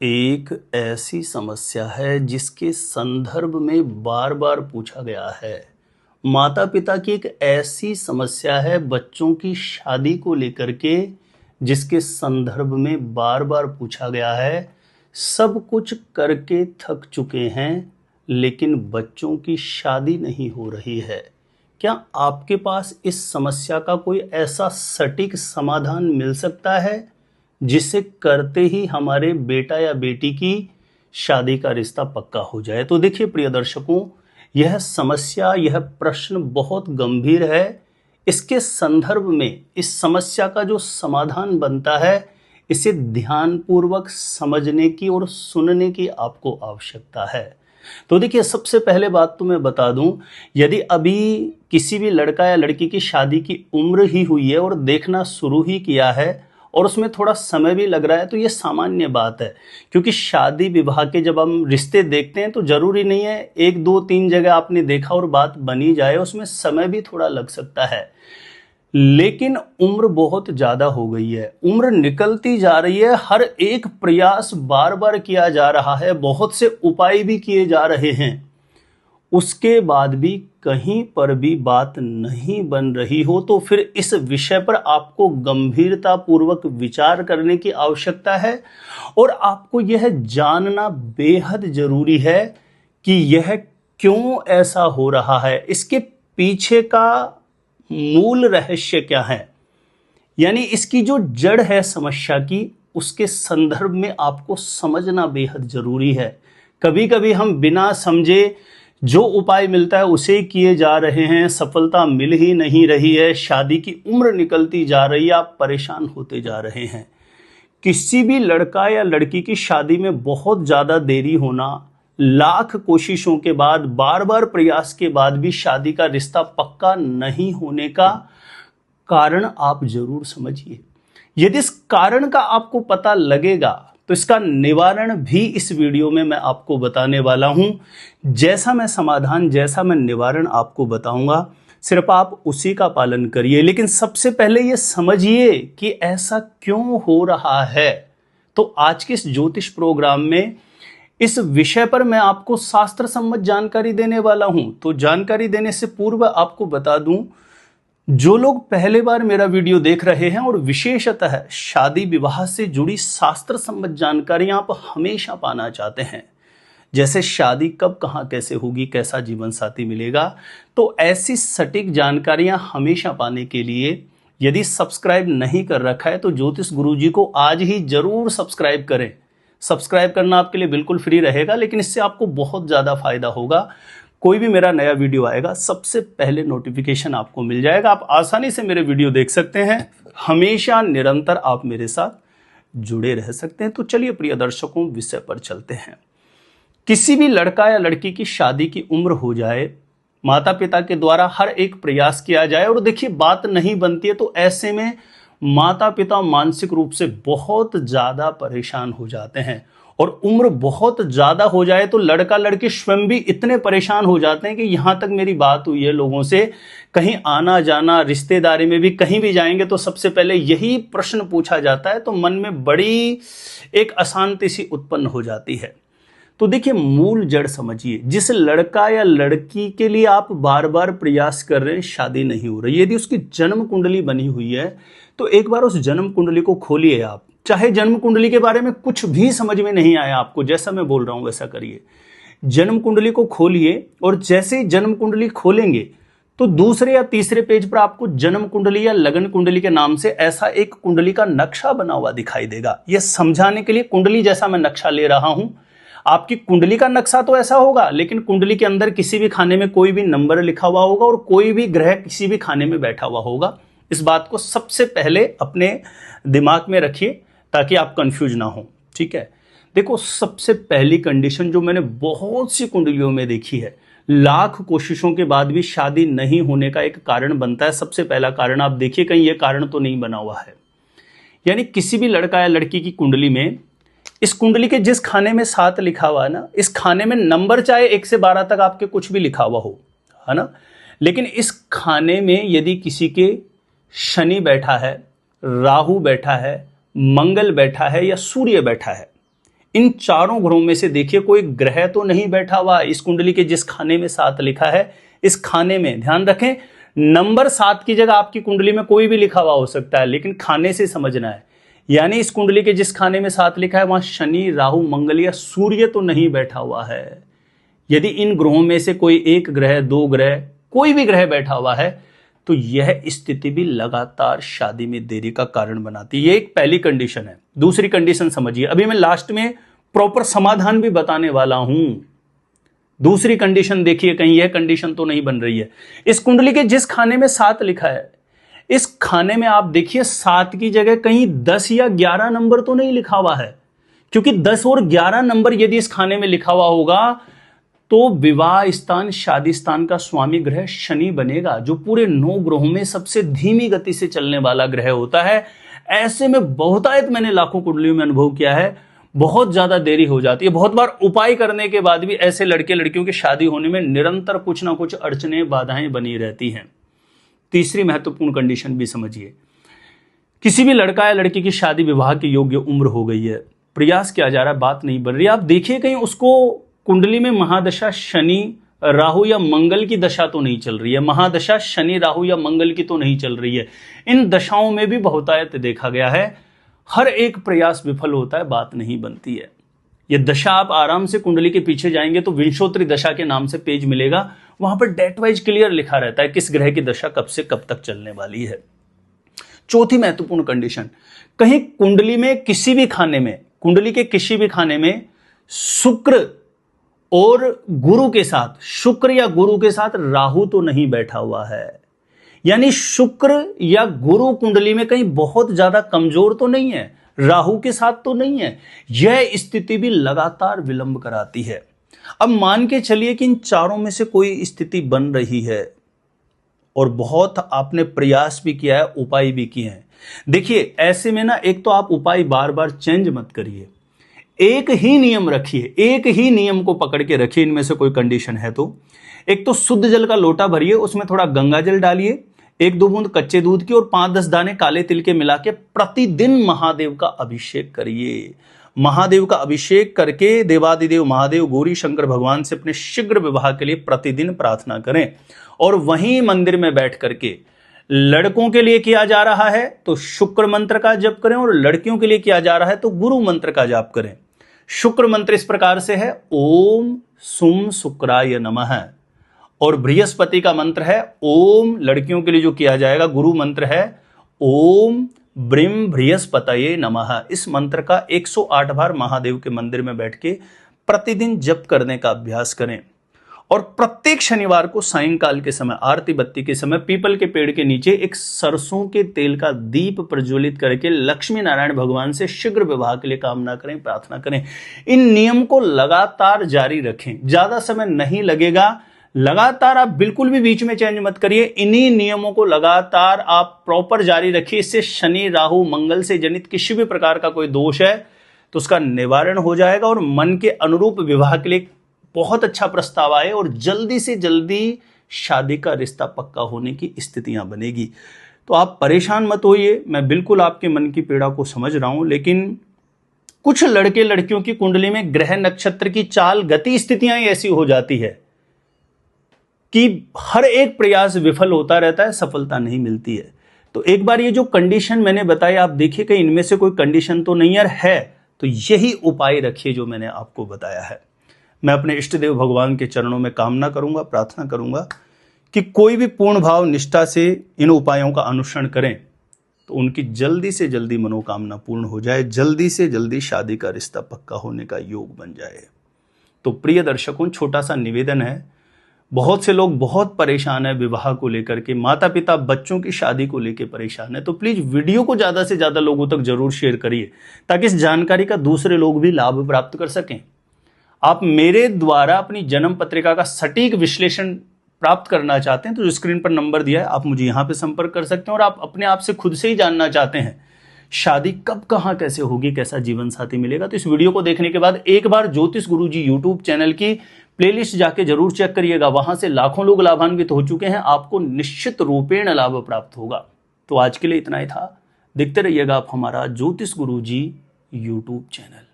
एक ऐसी समस्या है जिसके संदर्भ में बार बार पूछा गया है। माता पिता की एक ऐसी समस्या है बच्चों की शादी को लेकर के, जिसके संदर्भ में बार बार पूछा गया है। सब कुछ करके थक चुके हैं, लेकिन बच्चों की शादी नहीं हो रही है। क्या आपके पास इस समस्या का कोई ऐसा सटीक समाधान मिल सकता है जिसे करते ही हमारे बेटा या बेटी की शादी का रिश्ता पक्का हो जाए? तो देखिए प्रिय दर्शकों, यह समस्या, यह प्रश्न बहुत गंभीर है। इसके संदर्भ में इस समस्या का जो समाधान बनता है, इसे ध्यानपूर्वक समझने की और सुनने की आपको आवश्यकता है। तो देखिए, सबसे पहले बात तो मैं बता दूं, यदि अभी किसी भी लड़का या लड़की की शादी की उम्र ही हुई है और देखना शुरू ही किया है और उसमें थोड़ा समय भी लग रहा है, तो ये सामान्य बात है। क्योंकि शादी विवाह के जब हम रिश्ते देखते हैं तो जरूरी नहीं है एक दो तीन जगह आपने देखा और बात बनी जाए, उसमें समय भी थोड़ा लग सकता है। लेकिन उम्र बहुत ज्यादा हो गई है, उम्र निकलती जा रही है, हर एक प्रयास बार बार किया जा रहा है, बहुत से उपाय भी किए जा रहे हैं, उसके बाद भी कहीं पर भी बात नहीं बन रही हो, तो फिर इस विषय पर आपको गंभीरता पूर्वक विचार करने की आवश्यकता है। और आपको यह जानना बेहद जरूरी है कि यह क्यों ऐसा हो रहा है, इसके पीछे का मूल रहस्य क्या है, यानी इसकी जो जड़ है समस्या की, उसके संदर्भ में आपको समझना बेहद जरूरी है। कभी कभी हम बिना समझे जो उपाय मिलता है उसे किए जा रहे हैं, सफलता मिल ही नहीं रही है, शादी की उम्र निकलती जा रही है, आप परेशान होते जा रहे हैं। किसी भी लड़का या लड़की की शादी में बहुत ज्यादा देरी होना, लाख कोशिशों के बाद, बार बार प्रयास के बाद भी शादी का रिश्ता पक्का नहीं होने का कारण आप जरूर समझिए। यदि इस कारण का आपको पता लगेगा तो इसका निवारण भी इस वीडियो में मैं आपको बताने वाला हूं। जैसा मैं समाधान, जैसा मैं निवारण आपको बताऊंगा, सिर्फ आप उसी का पालन करिए। लेकिन सबसे पहले यह समझिए कि ऐसा क्यों हो रहा है। तो आज के इस ज्योतिष प्रोग्राम में इस विषय पर मैं आपको शास्त्र सम्मत जानकारी देने वाला हूं। तो जानकारी देने से पूर्व आपको बता दूं, जो लोग पहले बार मेरा वीडियो देख रहे हैं और विशेषतः शादी विवाह से जुड़ी शास्त्र सम्मत जानकारियां आप हमेशा पाना चाहते हैं, जैसे शादी कब कहां कैसे होगी, कैसा जीवन साथी मिलेगा, तो ऐसी सटीक जानकारियां हमेशा पाने के लिए यदि सब्सक्राइब नहीं कर रखा है तो ज्योतिष गुरुजी को आज ही जरूर सब्सक्राइब करें। सब्सक्राइब करना आपके लिए बिल्कुल फ्री रहेगा, लेकिन इससे आपको बहुत ज्यादा फायदा होगा। कोई भी मेरा नया वीडियो आएगा सबसे पहले नोटिफिकेशन आपको मिल जाएगा, आप आसानी से मेरे वीडियो देख सकते हैं, हमेशा निरंतर आप मेरे साथ जुड़े रह सकते हैं। तो चलिए प्रिय दर्शकों, विषय पर चलते हैं। किसी भी लड़का या लड़की की शादी की उम्र हो जाए, माता पिता के द्वारा हर एक प्रयास किया जाए और देखिए बात नहीं बनती है, तो ऐसे में माता पिता मानसिक रूप से बहुत ज्यादा परेशान हो जाते हैं। और उम्र बहुत ज्यादा हो जाए तो लड़का लड़की स्वयं भी इतने परेशान हो जाते हैं कि यहां तक मेरी बात हुई है लोगों से, कहीं आना जाना, रिश्तेदारी में भी कहीं भी जाएंगे तो सबसे पहले यही प्रश्न पूछा जाता है, तो मन में बड़ी एक अशांति सी उत्पन्न हो जाती है। तो देखिए, मूल जड़ समझिए। जिस लड़का या लड़की के लिए आप बार बार प्रयास कर रहे हैं, शादी नहीं हो रही, यदि उसकी जन्म कुंडली बनी हुई है तो एक बार उस जन्म कुंडली को खोलिए आप। चाहे जन्म कुंडली के बारे में कुछ भी समझ में नहीं आया आपको, जैसा मैं बोल रहा हूं वैसा करिए। जन्म कुंडली को खोलिए और जैसे ही जन्म कुंडली खोलेंगे तो दूसरे या तीसरे पेज पर आपको जन्म कुंडली या लगन कुंडली के नाम से ऐसा एक कुंडली का नक्शा बना हुआ दिखाई देगा। यह समझाने के लिए, कुंडली जैसा मैं नक्शा ले रहा हूं, आपकी कुंडली का नक्शा तो ऐसा होगा, लेकिन कुंडली के अंदर किसी भी खाने में कोई भी नंबर लिखा हुआ होगा और कोई भी ग्रह किसी भी खाने में बैठा हुआ होगा। इस बात को सबसे पहले अपने दिमाग में रखिए ताकि आप कंफ्यूज ना हो, ठीक है। देखो, सबसे पहली कंडीशन जो मैंने बहुत सी कुंडलियों में देखी है, लाख कोशिशों के बाद भी शादी नहीं होने का एक कारण बनता है। सबसे पहला कारण आप देखिए, कहीं यह कारण तो नहीं बना हुआ है। यानी किसी भी लड़का या लड़की की कुंडली में, इस कुंडली के जिस खाने में 7 लिखा हुआ है ना, इस खाने में नंबर चाहे 1 से 12 तक आपके कुछ भी लिखा हुआ हो, है ना, लेकिन इस खाने में यदि किसी के शनि बैठा है, राहु बैठा है, मंगल बैठा है या सूर्य बैठा है, इन चारों ग्रहों में से देखिए कोई ग्रह तो नहीं बैठा हुआ इस कुंडली के जिस खाने में 7 लिखा है। इस खाने में ध्यान रखें, नंबर 7 की जगह आपकी कुंडली में कोई भी लिखा हुआ हो सकता है, लेकिन खाने से समझना है। यानी इस कुंडली के जिस खाने में 7 लिखा है वहां शनि, राहु, मंगल या सूर्य तो नहीं बैठा हुआ है। यदि इन ग्रहों में से कोई एक ग्रह, 2 ग्रह, कोई भी ग्रह बैठा हुआ है तो यह स्थिति भी लगातार शादी में देरी का कारण बनाती है। ये एक पहली कंडीशन है। दूसरी कंडीशन समझिए, अभी मैं लास्ट में प्रॉपर समाधान भी बताने वाला हूं। दूसरी कंडीशन देखिए, कहीं यह कंडीशन तो नहीं बन रही है। इस कुंडली के जिस खाने में 7 लिखा है, इस खाने में आप देखिए 7 की जगह कहीं 10 या 11 नंबर तो नहीं लिखा हुआ है, क्योंकि 10 और 11 नंबर यदि इस खाने में लिखा हुआ होगा तो विवाह स्थान, शादी स्थान का स्वामी ग्रह शनि बनेगा, जो पूरे 9 ग्रहों में सबसे धीमी गति से चलने वाला ग्रह होता है। ऐसे में बहुतायत मैंने लाखों कुंडलियों में अनुभव किया है, बहुत ज्यादा देरी हो जाती है। बहुत बार उपाय करने के बाद भी ऐसे लड़के लड़कियों की शादी होने में निरंतर कुछ ना कुछ अड़चने, बाधाएं बनी रहती हैं। तीसरी महत्वपूर्ण कंडीशन भी समझिए, किसी भी लड़का या लड़की की शादी विवाह की योग्य उम्र हो गई है, प्रयास किया जा रहा है, बात नहीं बन रही। आप देखिए कहीं उसको कुंडली में महादशा शनि, राहु या मंगल की दशा तो नहीं चल रही है। महादशा शनि, राहु या मंगल की तो नहीं चल रही है। इन दशाओं में भी बहुतायत देखा गया है, हर एक प्रयास विफल होता है, बात नहीं बनती है। ये दशा आप आराम से कुंडली के पीछे जाएंगे तो विंशोत्तरी दशा के नाम से पेज मिलेगा, वहां पर डेट वाइज क्लियर लिखा रहता है किस ग्रह की दशा कब से कब तक चलने वाली है। चौथी महत्वपूर्ण कंडीशन, कहीं कुंडली में किसी भी खाने में, कुंडली के किसी भी खाने में शुक्र और गुरु के साथ, शुक्र या गुरु के साथ राहु तो नहीं बैठा हुआ है। यानी शुक्र या गुरु कुंडली में कहीं बहुत ज्यादा कमजोर तो नहीं है, राहु के साथ तो नहीं है। यह स्थिति भी लगातार विलंब कराती है। अब मान के चलिए कि इन चारों में से कोई स्थिति बन रही है और बहुत आपने प्रयास भी किया है, उपाय भी किए हैं। देखिए ऐसे में ना, एक तो आप उपाय बार बार चेंज मत करिए, एक ही नियम रखिए, एक ही नियम को पकड़ के रखिए। इनमें से कोई कंडीशन है तो एक तो शुद्ध जल का लोटा भरिए, उसमें थोड़ा गंगा जल डालिए, 1-2 बूंद कच्चे दूध की और 5-10 दाने काले तिल के मिला के प्रतिदिन महादेव का अभिषेक करिए। महादेव का अभिषेक करके देवादिदेव महादेव गौरी शंकर भगवान से अपने शीघ्र विवाह के लिए प्रतिदिन प्रार्थना करें। और वहीं मंदिर में बैठ करके लड़कों के लिए किया जा रहा है तो शुक्र मंत्र का जप करें, और लड़कियों के लिए किया जा रहा है तो गुरु मंत्र का जाप करें। शुक्र मंत्र इस प्रकार से है, ओम सुम शुक्राय नमः, और बृहस्पति का मंत्र है ओम, लड़कियों के लिए जो किया जाएगा गुरु मंत्र है ओम ब्रीम बृहस्पतये नमः। इस मंत्र का 108 बार महादेव के मंदिर में बैठ के प्रतिदिन जप करने का अभ्यास करें। और प्रत्येक शनिवार को सायंकाल के समय, आरती बत्ती के समय, पीपल के पेड़ के नीचे एक सरसों के तेल का दीप प्रज्वलित करके लक्ष्मी नारायण भगवान से शीघ्र विवाह के लिए कामना करें, प्रार्थना करें। इन नियम को लगातार जारी रखें, ज्यादा समय नहीं लगेगा। लगातार आप बिल्कुल भी बीच में चेंज मत करिए, इन्हीं नियमों को लगातार आप प्रॉपर जारी रखिए। इससे शनि, राहु, मंगल से जनित किसी भी प्रकार का कोई दोष है तो उसका निवारण हो जाएगा और मन के अनुरूप विवाह के लिए बहुत अच्छा प्रस्ताव आए और जल्दी से जल्दी शादी का रिश्ता पक्का होने की स्थितियां बनेगी। तो आप परेशान मत होइए, मैं बिल्कुल आपके मन की पीड़ा को समझ रहा हूं, लेकिन कुछ लड़के लड़कियों की कुंडली में ग्रह नक्षत्र की चाल, गति, स्थितियां ऐसी हो जाती है कि हर एक प्रयास विफल होता रहता है, सफलता नहीं मिलती है। तो एक बार ये जो कंडीशन मैंने बताई, आप देखिए कि इनमें से कोई कंडीशन तो नहीं है तो यही उपाय रखिए जो मैंने आपको बताया है। मैं अपने इष्ट देव भगवान के चरणों में कामना करूंगा, प्रार्थना करूंगा कि कोई भी पूर्ण भाव निष्ठा से इन उपायों का अनुसरण करें तो उनकी जल्दी से जल्दी मनोकामना पूर्ण हो जाए, जल्दी से जल्दी शादी का रिश्ता पक्का होने का योग बन जाए। तो प्रिय दर्शकों, छोटा सा निवेदन है, बहुत से लोग बहुत परेशान है विवाह को लेकर के, माता पिता बच्चों की शादी को लेकर परेशान है, तो प्लीज वीडियो को ज्यादा से ज्यादा लोगों तक जरूर शेयर करिए ताकि इस जानकारी का दूसरे लोग भी लाभ प्राप्त कर सकें। आप मेरे द्वारा अपनी जन्म पत्रिका का सटीक विश्लेषण प्राप्त करना चाहते हैं तो जो स्क्रीन पर नंबर दिया है आप मुझे यहां पे संपर्क कर सकते हैं। और आप अपने आप से खुद से ही जानना चाहते हैं शादी कब, कहां, कैसे होगी, कैसा जीवन साथी मिलेगा, तो इस वीडियो को देखने के बाद एक बार ज्योतिष गुरुजी यूट्यूब चैनल की प्लेलिस्ट जाके जरूर चेक करिएगा। वहां से लाखों लोग लाभान्वित हो चुके हैं, आपको निश्चित रूपेण लाभ प्राप्त होगा। तो आज के लिए इतना ही था। देखते रहिएगा आप हमारा ज्योतिष गुरुजी यूट्यूब चैनल।